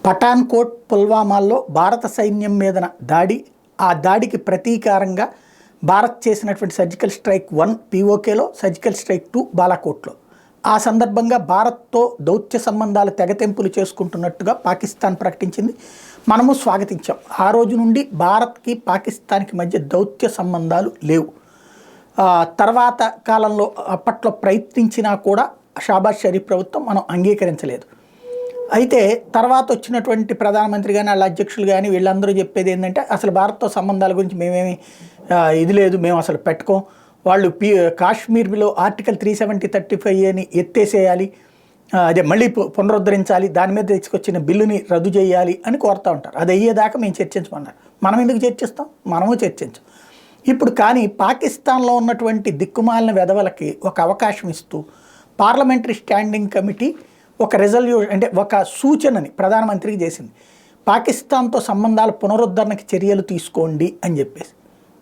పఠాన్కోట్ పుల్వామాల్లో భారత సైన్యం మీదన దాడి, ఆ దాడికి ప్రతీకారంగా భారత్ చేసినటువంటి సర్జికల్ స్ట్రైక్ 1 పీఓకేలో, సర్జికల్ స్ట్రైక్ 2 బాలాకోట్లో. ఆ సందర్భంగా భారత్తో దౌత్య సంబంధాలు తెగతెంపులు చేసుకుంటున్నట్టుగా పాకిస్తాన్ ప్రకటించింది. మనము స్వాగతించాం. ఆ రోజు నుండి భారత్కి పాకిస్తాన్కి మధ్య దౌత్య సంబంధాలు లేవు. తర్వాత కాలంలో అప్పట్లో ప్రయత్నించినా కూడా షాబాజ్ షరీఫ్ ప్రభుత్వం మనం అంగీకరించలేదు. అయితే తర్వాత వచ్చినటువంటి ప్రధానమంత్రి కానీ వాళ్ళ అధ్యక్షులు కానీ వీళ్ళందరూ చెప్పేది ఏంటంటే అసలు భారత్తో సంబంధాల గురించి మేమేమి ఇది లేదు, మేము అసలు పెట్టుకోం, వాళ్ళు కాశ్మీర్లో ఆర్టికల్ 370-35 అని ఎత్తేసేయాలి, అదే మళ్ళీ పునరుద్ధరించాలి, దాని మీద తీసుకొచ్చిన బిల్లుని రద్దు చేయాలి అని కోరుతూ ఉంటారు. అది అయ్యేదాకా మేము చర్చించమన్నారు. మనం ఎందుకు చర్చిస్తాం? మనము చర్చించాం. ఇప్పుడు కానీ పాకిస్తాన్లో ఉన్నటువంటి దిక్కుమాలిన వెధవలకి ఒక అవకాశం ఇస్తూ పార్లమెంటరీ స్టాండింగ్ కమిటీ ఒక రెజల్యూషన్ అంటే ఒక సూచనని ప్రధానమంత్రికి చేసింది. పాకిస్తాన్తో సంబంధాల పునరుద్ధరణకి చర్యలు తీసుకోండి అని చెప్పేసి.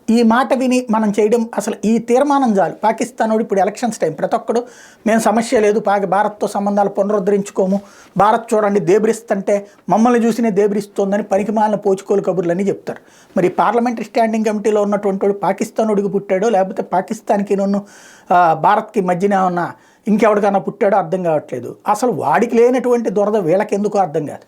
ఈ మాట విని మనం చేయడం, అసలు ఈ తీర్మానం చాలు. పాకిస్తాన్ ఇప్పుడు ఎలక్షన్స్ టైం, ప్రతి ఒక్కడు మేము సమస్య లేదు, భారత్తో సంబంధాలు పునరుద్ధరించుకోము, భారత్ చూడండి దేబ్రిస్తుంటే మమ్మల్ని చూసినే దేబ్రిస్తోందని పనికిమాలిన పోచుకోలు కబుర్లని చెప్తారు. మరి పార్లమెంటరీ స్టాండింగ్ కమిటీలో ఉన్నటువంటి వాడు పాకిస్తానుడికి పుట్టాడో లేకపోతే పాకిస్తాన్కి భారత్కి మధ్యన ఉన్న ఇంకెవరికైనా పుట్టాడో అర్థం కావట్లేదు. అసలు వాడికి లేనటువంటి దురద వీళ్ళకెందుకో అర్థం కాదు.